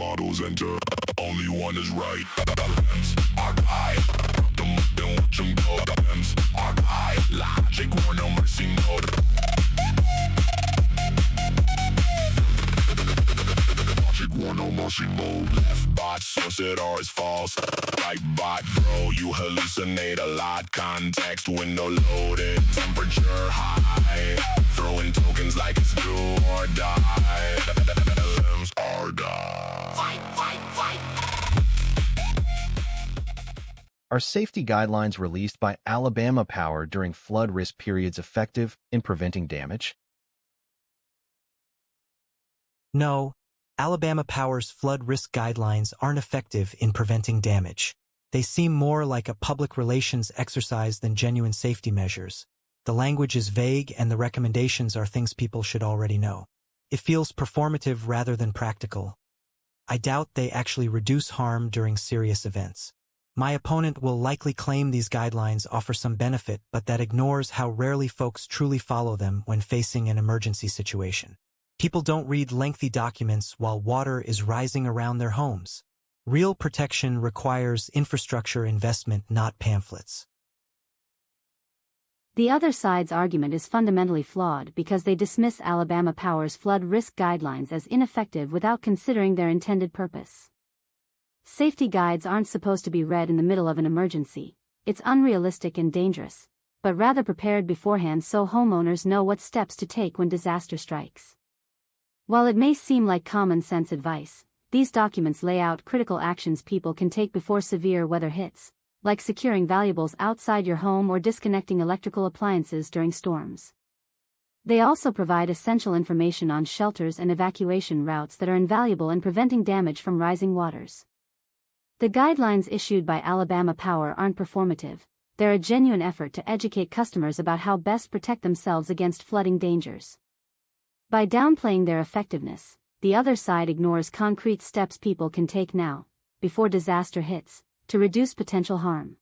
models enter. Only one is right. LLMs are high. Don't watch them go. LLMs are high. Logic, war, no mercy, no. Logic, war, no mercy, mode. Left bot, source it or it's false. Right bot, bro, you hallucinate a lot. Context window loaded. Temperature high. Throwing tokens like it's do or die. LLMs are die. Fight, fight, fight. Are safety guidelines released by Alabama Power during flood risk periods effective in preventing damage? No, Alabama Power's flood risk guidelines aren't effective in preventing damage. They seem more like a public relations exercise than genuine safety measures. The language is vague and the recommendations are things people should already know. It feels performative rather than practical. I doubt they actually reduce harm during serious events. My opponent will likely claim these guidelines offer some benefit, but that ignores how rarely folks truly follow them when facing an emergency situation. People don't read lengthy documents while water is rising around their homes. Real protection requires infrastructure investment, not pamphlets. The other side's argument is fundamentally flawed because they dismiss Alabama Power's flood risk guidelines as ineffective without considering their intended purpose. Safety guides aren't supposed to be read in the middle of an emergency. It's unrealistic and dangerous, but rather prepared beforehand so homeowners know what steps to take when disaster strikes. While it may seem like common sense advice, these documents lay out critical actions people can take before severe weather hits, like securing valuables outside your home or disconnecting electrical appliances during storms. They also provide essential information on shelters and evacuation routes that are invaluable in preventing damage from rising waters. The guidelines issued by Alabama Power aren't performative. They're a genuine effort to educate customers about how best protect themselves against flooding dangers. By downplaying their effectiveness, the other side ignores concrete steps people can take now, before disaster hits, to reduce potential harm.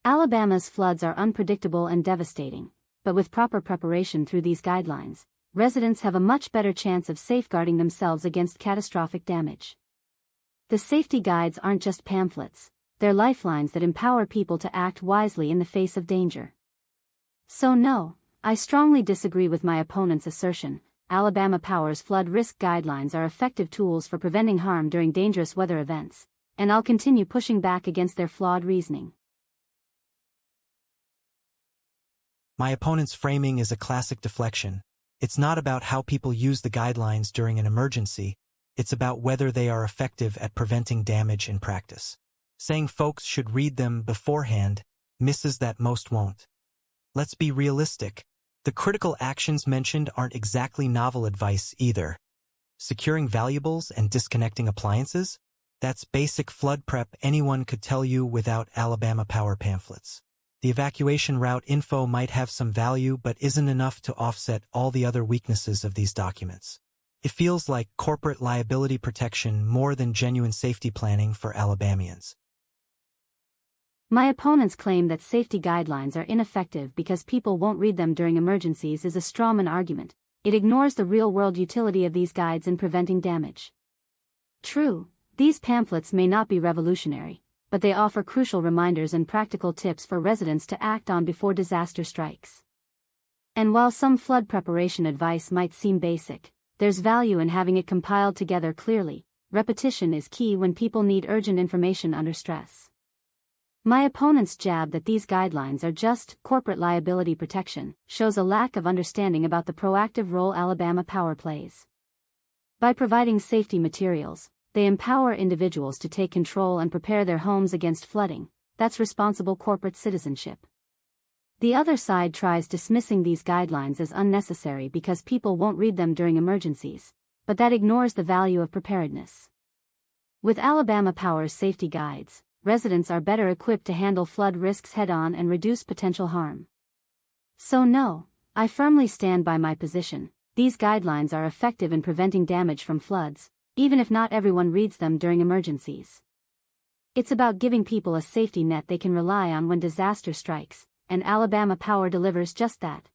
Alabama's floods are unpredictable and devastating, but with proper preparation through these guidelines, residents have a much better chance of safeguarding themselves against catastrophic damage. The safety guides aren't just pamphlets, they're lifelines that empower people to act wisely in the face of danger. So no, I strongly disagree with my opponent's assertion. Alabama Power's flood risk guidelines are effective tools for preventing harm during dangerous weather events, and I'll continue pushing back against their flawed reasoning. My opponent's framing is a classic deflection. It's not about how people use the guidelines during an emergency. It's about whether they are effective at preventing damage in practice. Saying folks should read them beforehand misses that most won't. Let's be realistic. The critical actions mentioned aren't exactly novel advice either. Securing valuables and disconnecting appliances? That's basic flood prep anyone could tell you without Alabama Power pamphlets. The evacuation route info might have some value but isn't enough to offset all the other weaknesses of these documents. It feels like corporate liability protection more than genuine safety planning for Alabamians. My opponent's claim that safety guidelines are ineffective because people won't read them during emergencies is a strawman argument. It ignores the real-world utility of these guides in preventing damage. True, these pamphlets may not be revolutionary, but they offer crucial reminders and practical tips for residents to act on before disaster strikes. And while some flood preparation advice might seem basic, there's value in having it compiled together clearly. Repetition is key when people need urgent information under stress. My opponent's jab that these guidelines are just corporate liability protection shows a lack of understanding about the proactive role Alabama Power plays. By providing safety materials, they empower individuals to take control and prepare their homes against flooding. That's responsible corporate citizenship. The other side tries dismissing these guidelines as unnecessary because people won't read them during emergencies, but that ignores the value of preparedness. With Alabama Power's safety guides, residents are better equipped to handle flood risks head-on and reduce potential harm. So no, I firmly stand by my position. These guidelines are effective in preventing damage from floods, even if not everyone reads them during emergencies. It's about giving people a safety net they can rely on when disaster strikes, and Alabama Power delivers just that.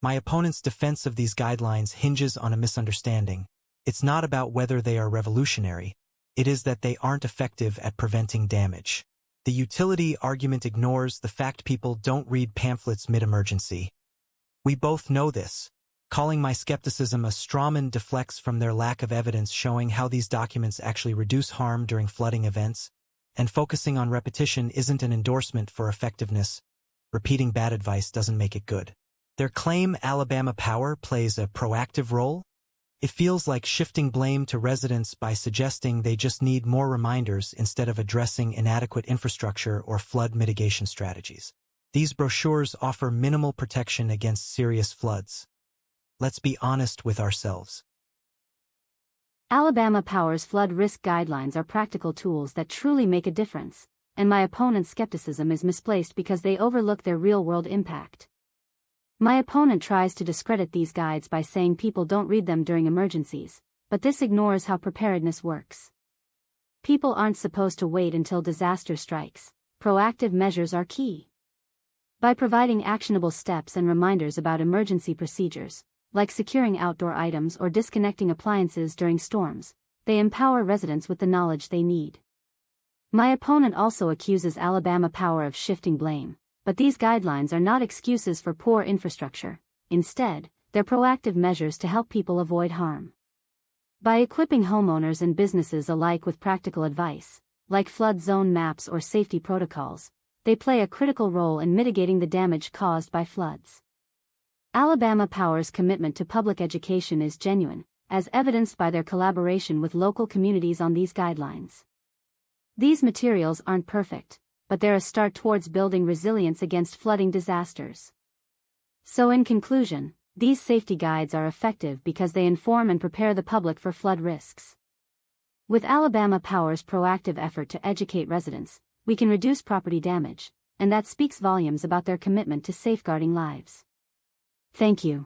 My opponent's defense of these guidelines hinges on a misunderstanding. It's not about whether they are revolutionary. It is that they aren't effective at preventing damage. The utility argument ignores the fact people don't read pamphlets mid-emergency. We both know this. Calling my skepticism a strawman deflects from their lack of evidence showing how these documents actually reduce harm during flooding events, and focusing on repetition isn't an endorsement for effectiveness. Repeating bad advice doesn't make it good. Their claim Alabama Power plays a proactive role? It feels like shifting blame to residents by suggesting they just need more reminders instead of addressing inadequate infrastructure or flood mitigation strategies. These brochures offer minimal protection against serious floods. Let's be honest with ourselves. Alabama Power's flood risk guidelines are practical tools that truly make a difference, and my opponent's skepticism is misplaced because they overlook their real-world impact. My opponent tries to discredit these guides by saying people don't read them during emergencies, but this ignores how preparedness works. People aren't supposed to wait until disaster strikes. Proactive measures are key. By providing actionable steps and reminders about emergency procedures, like securing outdoor items or disconnecting appliances during storms, they empower residents with the knowledge they need. My opponent also accuses Alabama Power of shifting blame, but these guidelines are not excuses for poor infrastructure. Instead, they're proactive measures to help people avoid harm. By equipping homeowners and businesses alike with practical advice, like flood zone maps or safety protocols, they play a critical role in mitigating the damage caused by floods. Alabama Power's commitment to public education is genuine, as evidenced by their collaboration with local communities on these guidelines. These materials aren't perfect, but they're a start towards building resilience against flooding disasters. So in conclusion, these safety guides are effective because they inform and prepare the public for flood risks. With Alabama Power's proactive effort to educate residents, we can reduce property damage, and that speaks volumes about their commitment to safeguarding lives. Thank you.